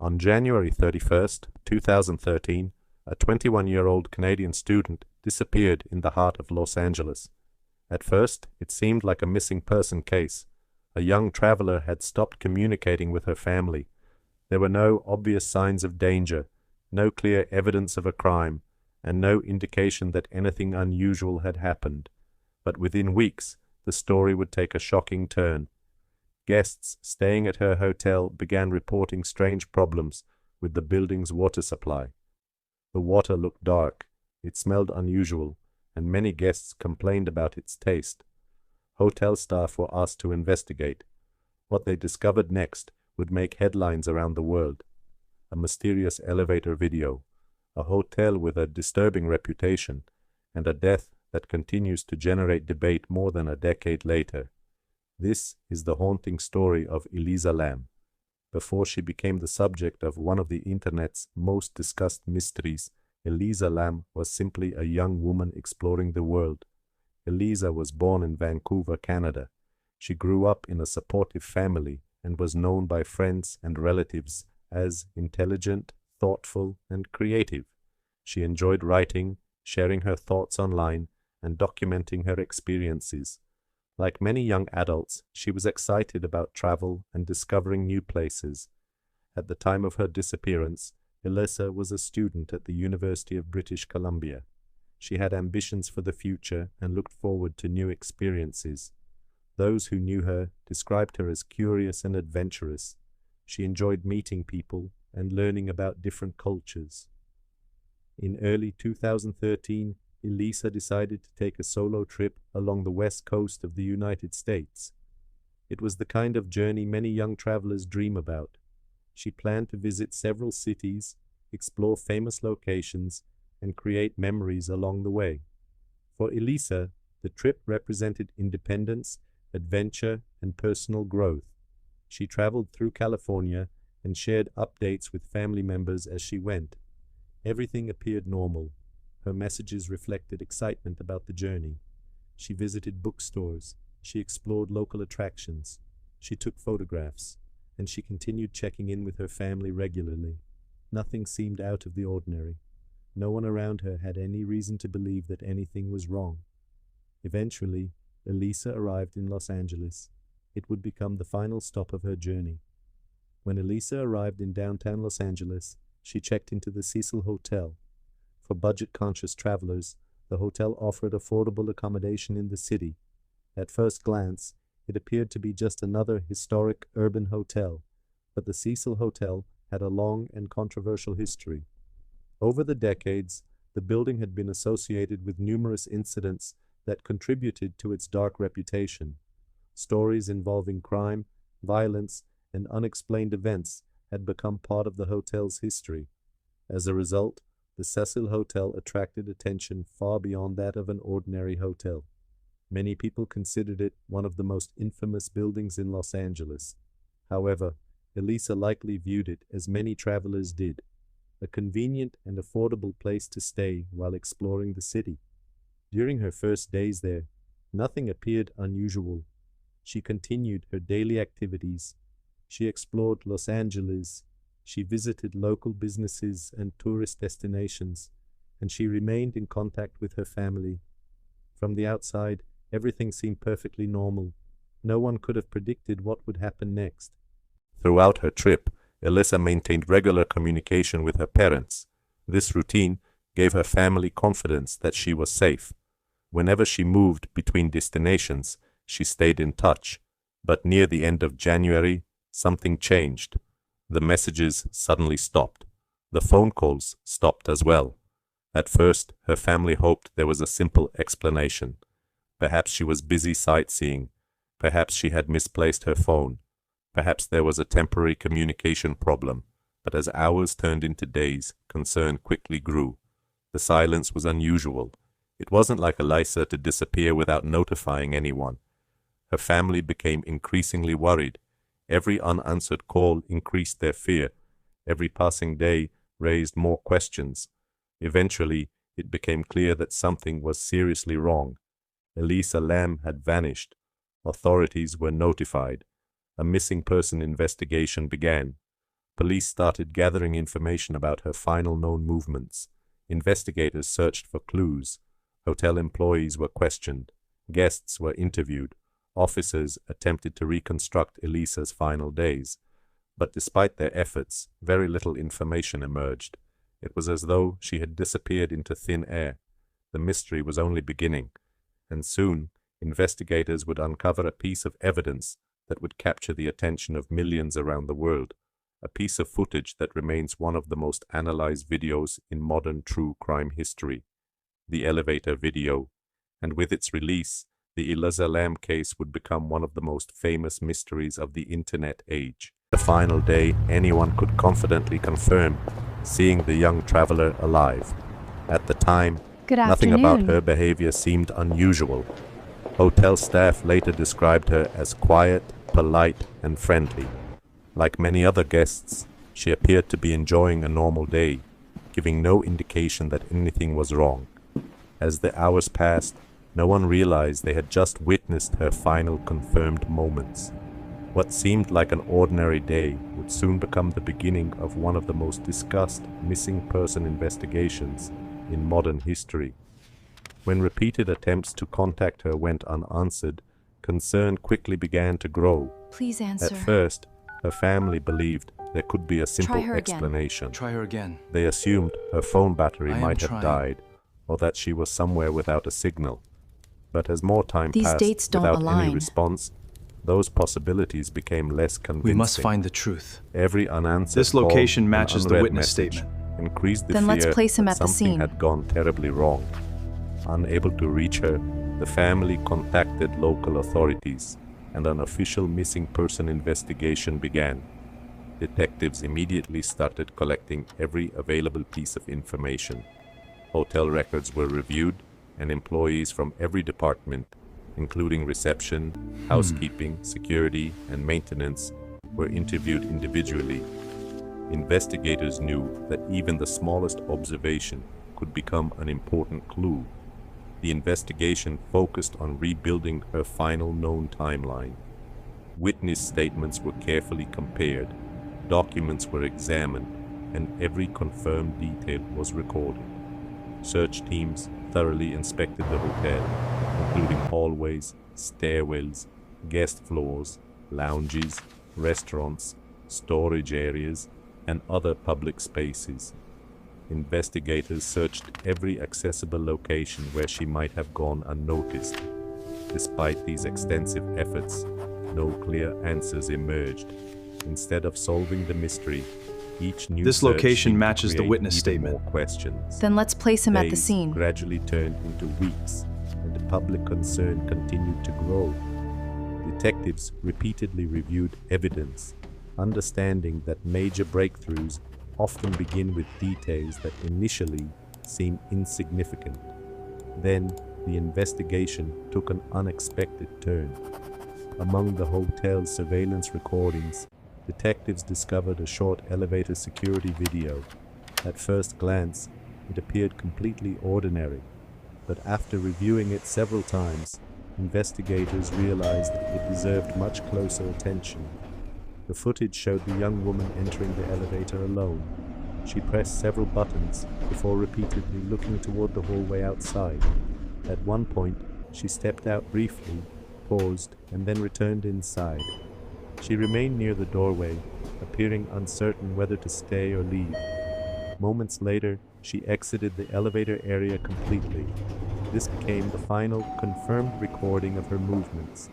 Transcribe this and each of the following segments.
On January 31st, 2013, a 21-year-old Canadian student disappeared in the heart of Los Angeles. At first, it seemed like a missing person case. A young traveler had stopped communicating with her family. There were no obvious signs of danger, no clear evidence of a crime, and no indication that anything unusual had happened. But within weeks, the story would take a shocking turn. Guests staying at her hotel began reporting strange problems with the building's water supply. The water looked dark, it smelled unusual, and many guests complained about its taste. Hotel staff were asked to investigate. What they discovered next would make headlines around the world. A mysterious elevator video, a hotel with a disturbing reputation, and a death that continues to generate debate more than a decade later. This is the haunting story of Elisa Lam. Before she became the subject of one of the Internet's most discussed mysteries, Elisa Lam was simply a young woman exploring the world. Elisa was born in Vancouver, Canada. She grew up in a supportive family and was known by friends and relatives as intelligent, thoughtful, and creative. She enjoyed writing, sharing her thoughts online, and documenting her experiences. Like many young adults, she was excited about travel and discovering new places. At the time of her disappearance, Elisa was a student at the University of British Columbia. She had ambitions for the future and looked forward to new experiences. Those who knew her described her as curious and adventurous. She enjoyed meeting people and learning about different cultures. In early 2013, Elisa decided to take a solo trip along the west coast of the United States. It was the kind of journey many young travelers dream about. She planned to visit several cities, explore famous locations, and create memories along the way. For Elisa, the trip represented independence, adventure, and personal growth. She traveled through California and shared updates with family members as she went. Everything appeared normal. Her messages reflected excitement about the journey. She visited bookstores, she explored local attractions, she took photographs, and she continued checking in with her family regularly. Nothing seemed out of the ordinary. No one around her had any reason to believe that anything was wrong. Eventually, Elisa arrived in Los Angeles. It would become the final stop of her journey. When Elisa arrived in downtown Los Angeles, she checked into the Cecil Hotel. For budget-conscious travelers, the hotel offered affordable accommodation in the city. At first glance, it appeared to be just another historic urban hotel, but the Cecil Hotel had a long and controversial history. Over the decades, the building had been associated with numerous incidents that contributed to its dark reputation. Stories involving crime, violence, and unexplained events had become part of the hotel's history. As a result, the Cecil Hotel attracted attention far beyond that of an ordinary hotel. Many people considered it one of the most infamous buildings in Los Angeles. However, Elisa likely viewed it as many travelers did, a convenient and affordable place to stay while exploring the city. During her first days there, nothing appeared unusual. She continued her daily activities. She explored Los Angeles. She visited local businesses and tourist destinations, and she remained in contact with her family. From the outside, everything seemed perfectly normal. No one could have predicted what would happen next. Throughout her trip, Elisa maintained regular communication with her parents. This routine gave her family confidence that she was safe. Whenever she moved between destinations, she stayed in touch. But near the end of January, something changed. The messages suddenly stopped. The phone calls stopped as well. At first, her family hoped there was a simple explanation. Perhaps she was busy sightseeing. Perhaps she had misplaced her phone. Perhaps there was a temporary communication problem. But as hours turned into days, concern quickly grew. The silence was unusual. It wasn't like Elisa to disappear without notifying anyone. Her family became increasingly worried. Every unanswered call increased their fear. Every passing day raised more questions. Eventually, it became clear that something was seriously wrong. Elisa Lam had vanished. Authorities were notified. A missing person investigation began. Police started gathering information about her final known movements. Investigators searched for clues. Hotel employees were questioned. Guests were interviewed. Officers attempted to reconstruct Elisa's final days. But despite their efforts, very little information emerged. It was as though she had disappeared into thin air. The mystery was only beginning, and soon investigators would uncover a piece of evidence that would capture the attention of millions around the world, a piece of footage that remains one of the most analyzed videos in modern true crime history, the elevator video, and with its release, the Elisa Lam case would become one of the most famous mysteries of the internet age. The final day anyone could confidently confirm seeing the young traveler alive. At the time, nothing about her behavior seemed unusual. Hotel staff later described her as quiet, polite, and friendly. Like many other guests, she appeared to be enjoying a normal day, giving no indication that anything was wrong. As the hours passed, no one realized they had just witnessed her final confirmed moments. What seemed like an ordinary day would soon become the beginning of one of the most discussed missing person investigations in modern history. When repeated attempts to contact her went unanswered, concern quickly began to grow. Please answer. At first, her family believed there could be a simple explanation. Try her again. They assumed her phone battery might have trying. died, or that she was somewhere without a signal. But as more time passed dates don't without align. any response, those possibilities became less convincing. We must find the truth. Every unanswered This location call, matches an the unread witness message statement. increased the Then fear let's place him that at the something scene. had gone terribly wrong. Unable to reach her, the family contacted local authorities, and an official missing person investigation began. Detectives immediately started collecting every available piece of information. Hotel records were reviewed, and employees from every department, including reception, housekeeping, security, and maintenance, were interviewed individually. Investigators knew that even the smallest observation could become an important clue. The investigation focused on rebuilding her final known timeline. Witness statements were carefully compared, documents were examined, and every confirmed detail was recorded. Search teams thoroughly inspected the hotel, including hallways, stairwells, guest floors, lounges, restaurants, storage areas, and other public spaces. Investigators searched every accessible location where she might have gone unnoticed. Despite these extensive efforts, no clear answers emerged. Instead of solving the mystery, each new This search location seemed to matches the create witness even statement. more questions. Then let's place him at the Days scene. gradually turned into weeks, and the public concern continued to grow. Detectives repeatedly reviewed evidence, understanding that major breakthroughs often begin with details that initially seem insignificant. Then, the investigation took an unexpected turn. Among the hotel's surveillance recordings, detectives discovered a short elevator security video. At first glance, it appeared completely ordinary, but after reviewing it several times, investigators realized it deserved much closer attention. The footage showed the young woman entering the elevator alone. She pressed several buttons before repeatedly looking toward the hallway outside. At one point, she stepped out briefly, paused, and then returned inside. She remained near the doorway, appearing uncertain whether to stay or leave. Moments later, she exited the elevator area completely. This became the final, confirmed recording of her movements.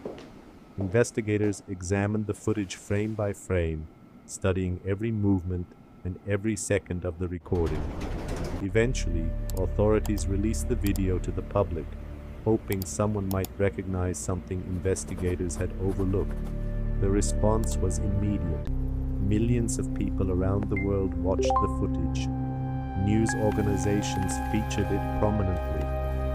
Investigators examined the footage frame by frame, studying every movement and every second of the recording. Eventually, authorities released the video to the public, hoping someone might recognize something investigators had overlooked. The response was immediate. Millions of people around the world watched the footage. News organizations featured it prominently,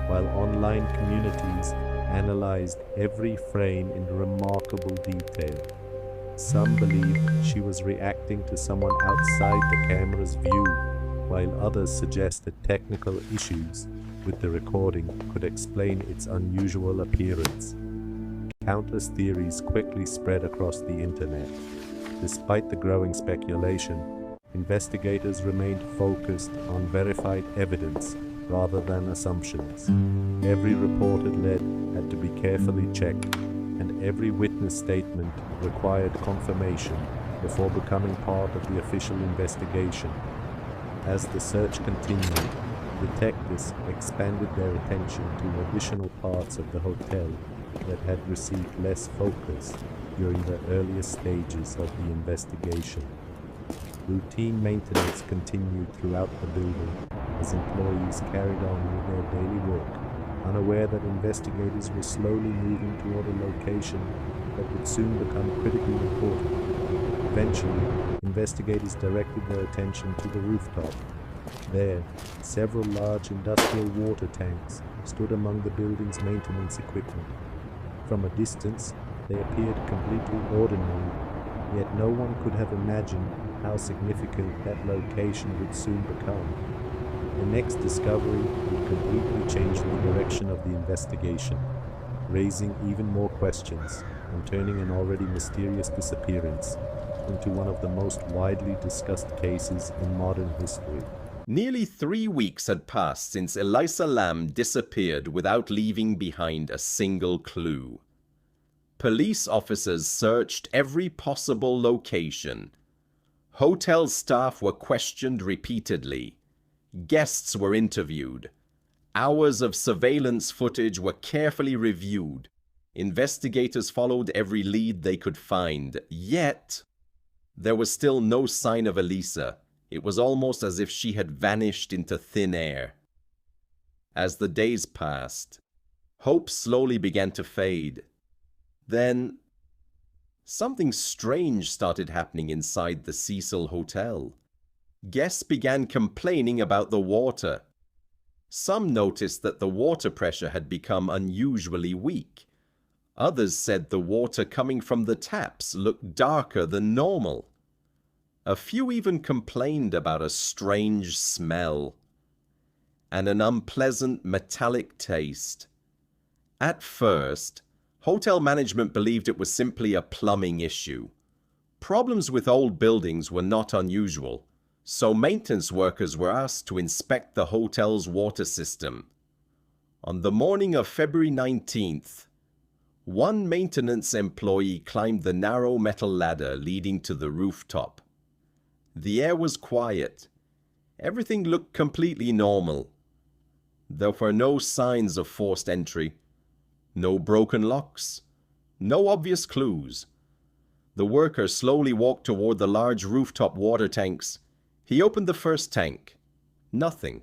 while online communities analyzed every frame in remarkable detail. Some believed she was reacting to someone outside the camera's view, while others suggested technical issues with the recording could explain its unusual appearance. Countless theories quickly spread across the internet. Despite the growing speculation, investigators remained focused on verified evidence rather than assumptions. Every reported lead had to be carefully checked, and every witness statement required confirmation before becoming part of the official investigation. As the search continued, detectives expanded their attention to additional parts of the hotel that had received less focus during the earliest stages of the investigation. Routine maintenance continued throughout the building as employees carried on with their daily work, unaware that investigators were slowly moving toward a location that would soon become critically important. Eventually, investigators directed their attention to the rooftop. There, several large industrial water tanks stood among the building's maintenance equipment. From a distance, they appeared completely ordinary, yet no one could have imagined how significant that location would soon become. The next discovery would completely change the direction of the investigation, raising even more questions and turning an already mysterious disappearance into one of the most widely discussed cases in modern history. Nearly 3 weeks had passed since Elisa Lam disappeared without leaving behind a single clue. Police officers searched every possible location. Hotel staff were questioned repeatedly. Guests were interviewed. Hours of surveillance footage were carefully reviewed. Investigators followed every lead they could find. Yet, there was still no sign of Elisa. It was almost as if she had vanished into thin air. As the days passed, hope slowly began to fade. Then, something strange started happening inside the Cecil Hotel. Guests began complaining about the water. Some noticed that the water pressure had become unusually weak. Others said the water coming from the taps looked darker than normal. A few even complained about a strange smell and an unpleasant metallic taste. At first, hotel management believed it was simply a plumbing issue. Problems with old buildings were not unusual, so maintenance workers were asked to inspect the hotel's water system. On the morning of February 19th, one maintenance employee climbed the narrow metal ladder leading to the rooftop. The air was quiet. Everything looked completely normal. There were no signs of forced entry, no broken locks, no obvious clues. The worker slowly walked toward the large rooftop water tanks. He opened the first tank. Nothing.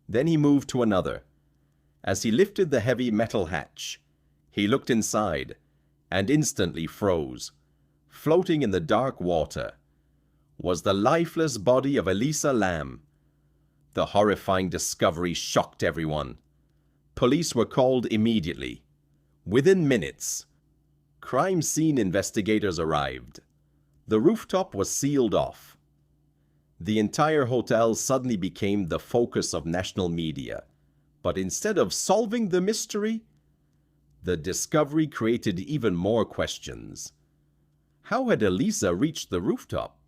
Then he moved to another. As he lifted the heavy metal hatch, he looked inside and instantly froze. Floating in the dark water was the lifeless body of Elisa Lam. The horrifying discovery shocked everyone. Police were called immediately. Within minutes, crime scene investigators arrived. The rooftop was sealed off. The entire hotel suddenly became the focus of national media. But instead of solving the mystery, the discovery created even more questions. How had Elisa reached the rooftop?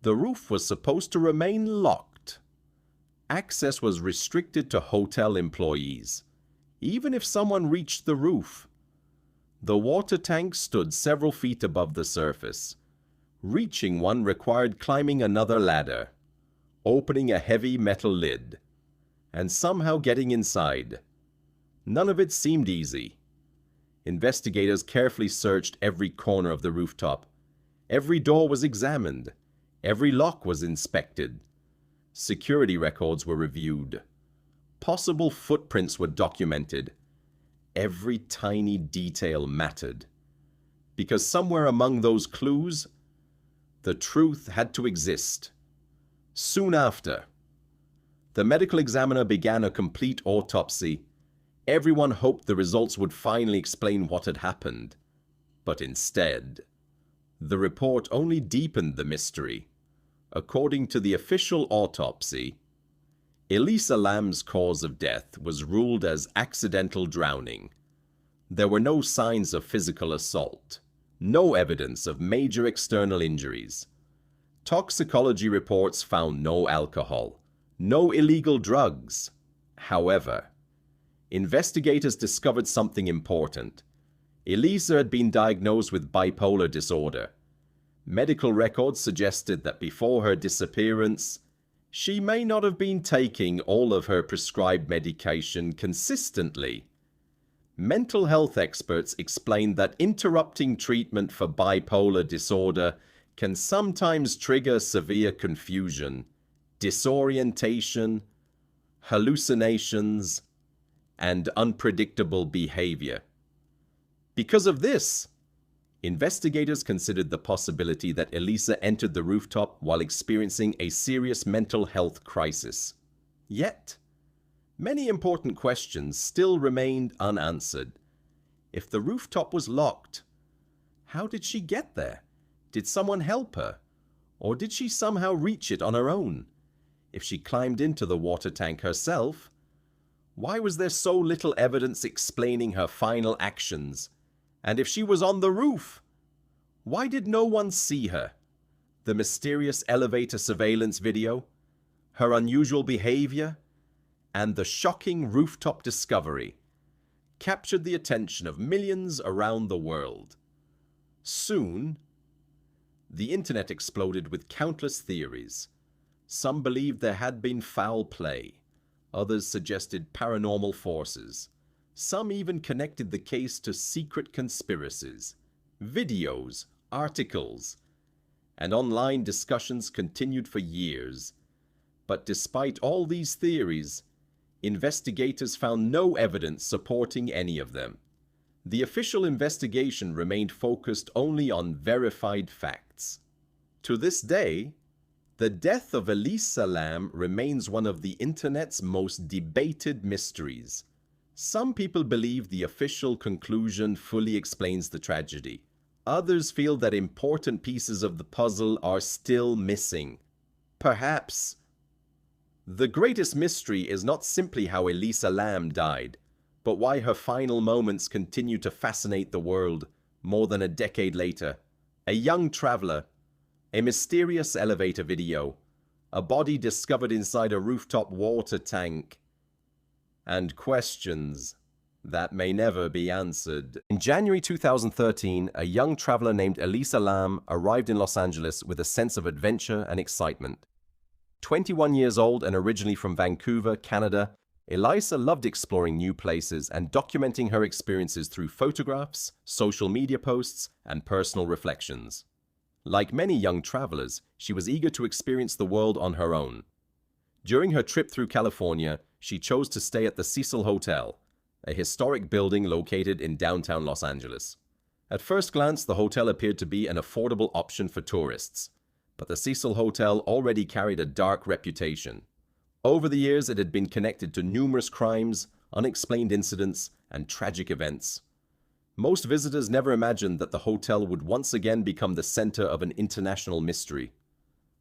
The roof was supposed to remain locked. Access was restricted to hotel employees, even if someone reached the roof. The water tank stood several feet above the surface. Reaching one required climbing another ladder, opening a heavy metal lid, and somehow getting inside. None of it seemed easy. Investigators carefully searched every corner of the rooftop. Every door was examined. Every lock was inspected. Security records were reviewed. Possible footprints were documented. Every tiny detail mattered. Because somewhere among those clues, the truth had to exist. Soon after, the medical examiner began a complete autopsy. Everyone hoped the results would finally explain what had happened. But instead, the report only deepened the mystery. According to the official autopsy, Elisa Lam's cause of death was ruled as accidental drowning. There were no signs of physical assault, No evidence of major external injuries. Toxicology reports found no alcohol, no illegal drugs. However, investigators discovered something important. Elisa had been diagnosed with bipolar disorder. Medical records suggested that before her disappearance, she may not have been taking all of her prescribed medication consistently. Mental health experts explained that interrupting treatment for bipolar disorder can sometimes trigger severe confusion, disorientation, hallucinations, and unpredictable behavior. Because of this, investigators considered the possibility that Elisa entered the rooftop while experiencing a serious mental health crisis. Yet, many important questions still remained unanswered. If the rooftop was locked, how did she get there? Did someone help her? Or did she somehow reach it on her own? If she climbed into the water tank herself, why was there so little evidence explaining her final actions? And if she was on the roof, why did no one see her? The mysterious elevator surveillance video, her unusual behavior, and the shocking rooftop discovery captured the attention of millions around the world. Soon, the internet exploded with countless theories. Some believed there had been foul play. Others suggested paranormal forces. Some even connected the case to secret conspiracies. Videos, articles, and online discussions continued for years. But despite all these theories, investigators found no evidence supporting any of them. The official investigation remained focused only on verified facts. To this day, the death of Elisa Lam remains one of the internet's most debated mysteries. Some people believe the official conclusion fully explains the tragedy. Others feel that important pieces of the puzzle are still missing. Perhaps the greatest mystery is not simply how Elisa Lam died, but why her final moments continue to fascinate the world more than a decade later. A young traveler, a mysterious elevator video, a body discovered inside a rooftop water tank, and questions that may never be answered. In January 2013, a young traveler named Elisa Lam arrived in Los Angeles with a sense of adventure and excitement. 21 years old and originally from Vancouver, Canada, Elisa loved exploring new places and documenting her experiences through photographs, social media posts, and personal reflections. Like many young travelers, she was eager to experience the world on her own. During her trip through California, she chose to stay at the Cecil Hotel, a historic building located in downtown Los Angeles. At first glance, the hotel appeared to be an affordable option for tourists, but the Cecil Hotel already carried a dark reputation. Over the years, it had been connected to numerous crimes, unexplained incidents, and tragic events. Most visitors never imagined that the hotel would once again become the center of an international mystery.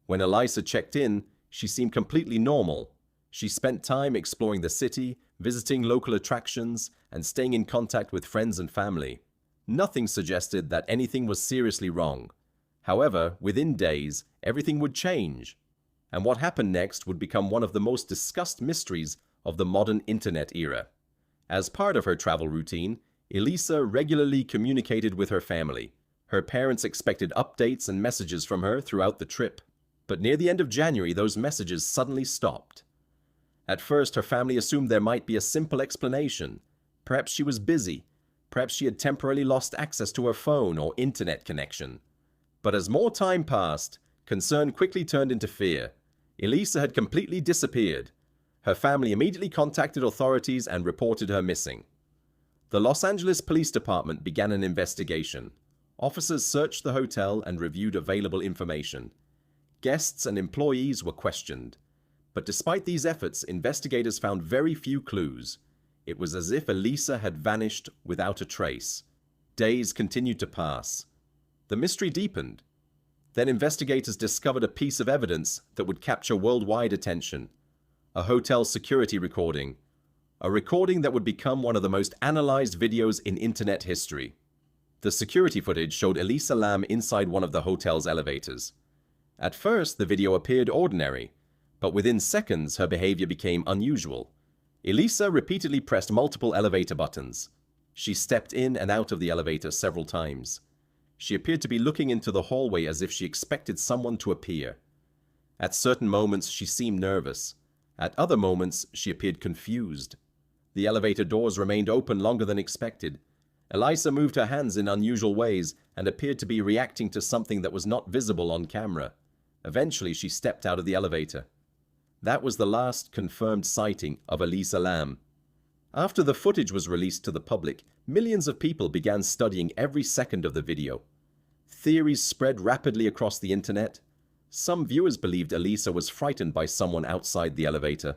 When Elisa checked in, she seemed completely normal. She spent time exploring the city, visiting local attractions, and staying in contact with friends and family. Nothing suggested that anything was seriously wrong. However, within days, everything would change. And what happened next would become one of the most discussed mysteries of the modern internet era. As part of her travel routine, Elisa regularly communicated with her family. Her parents expected updates and messages from her throughout the trip. But near the end of January, those messages suddenly stopped. At first, her family assumed there might be a simple explanation. Perhaps she was busy. Perhaps she had temporarily lost access to her phone or internet connection. But as more time passed, concern quickly turned into fear. Elisa had completely disappeared. Her family immediately contacted authorities and reported her missing. The Los Angeles Police Department began an investigation. Officers searched the hotel and reviewed available information. Guests and employees were questioned. But despite these efforts, investigators found very few clues. It was as if Elisa had vanished without a trace. Days continued to pass. The mystery deepened. Then investigators discovered a piece of evidence that would capture worldwide attention. A hotel security recording. A recording that would become one of the most analyzed videos in internet history. The security footage showed Elisa Lam inside one of the hotel's elevators. At first, the video appeared ordinary, but within seconds her behavior became unusual. Elisa repeatedly pressed multiple elevator buttons. She stepped in and out of the elevator several times. She appeared to be looking into the hallway as if she expected someone to appear. At certain moments, she seemed nervous. At other moments, she appeared confused. The elevator doors remained open longer than expected. Elisa moved her hands in unusual ways and appeared to be reacting to something that was not visible on camera. Eventually, she stepped out of the elevator. That was the last confirmed sighting of Elisa Lam. After the footage was released to the public, millions of people began studying every second of the video. Theories spread rapidly across the internet. Some viewers believed Elisa was frightened by someone outside the elevator.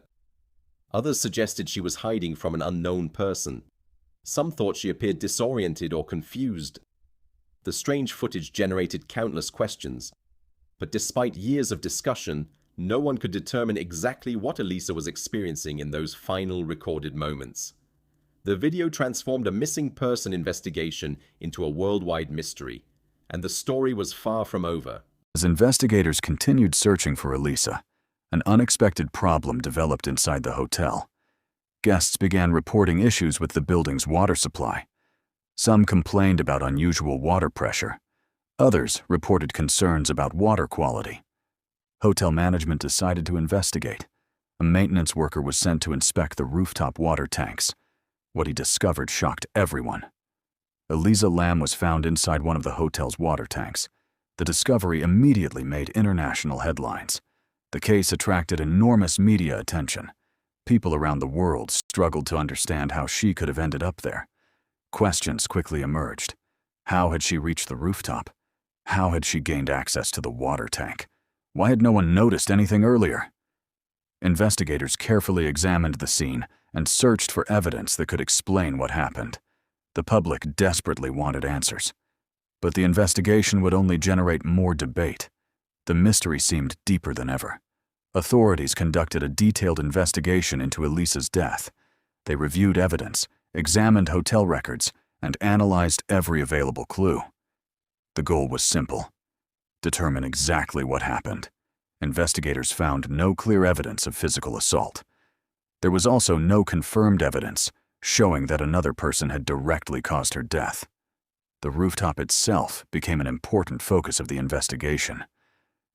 Others suggested she was hiding from an unknown person. Some thought she appeared disoriented or confused. The strange footage generated countless questions. But despite years of discussion, no one could determine exactly what Elisa was experiencing in those final recorded moments. The video transformed a missing person investigation into a worldwide mystery, and the story was far from over. As investigators continued searching for Elisa, an unexpected problem developed inside the hotel. Guests began reporting issues with the building's water supply. Some complained about unusual water pressure. Others reported concerns about water quality. Hotel management decided to investigate. A maintenance worker was sent to inspect the rooftop water tanks. What he discovered shocked everyone. Elisa Lam was found inside one of the hotel's water tanks. The discovery immediately made international headlines. The case attracted enormous media attention. People around the world struggled to understand how she could have ended up there. Questions quickly emerged. How had she reached the rooftop? How had she gained access to the water tank? Why had no one noticed anything earlier? Investigators carefully examined the scene and searched for evidence that could explain what happened. The public desperately wanted answers. But the investigation would only generate more debate. The mystery seemed deeper than ever. Authorities conducted a detailed investigation into Elisa's death. They reviewed evidence, examined hotel records, and analyzed every available clue. The goal was simple: determine exactly what happened. Investigators found no clear evidence of physical assault. There was also no confirmed evidence showing that another person had directly caused her death. The rooftop itself became an important focus of the investigation.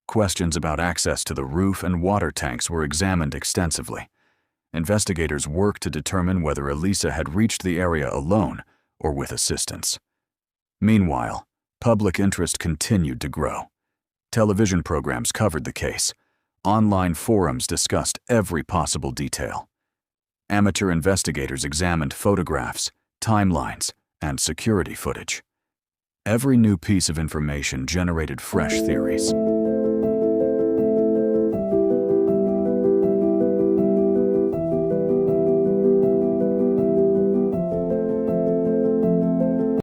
Questions about access to the roof and water tanks were examined extensively. Investigators worked to determine whether Elisa had reached the area alone or with assistance. Meanwhile, public interest continued to grow. Television programs covered the case. Online forums discussed every possible detail. Amateur investigators examined photographs, timelines, and security footage. Every new piece of information generated fresh theories.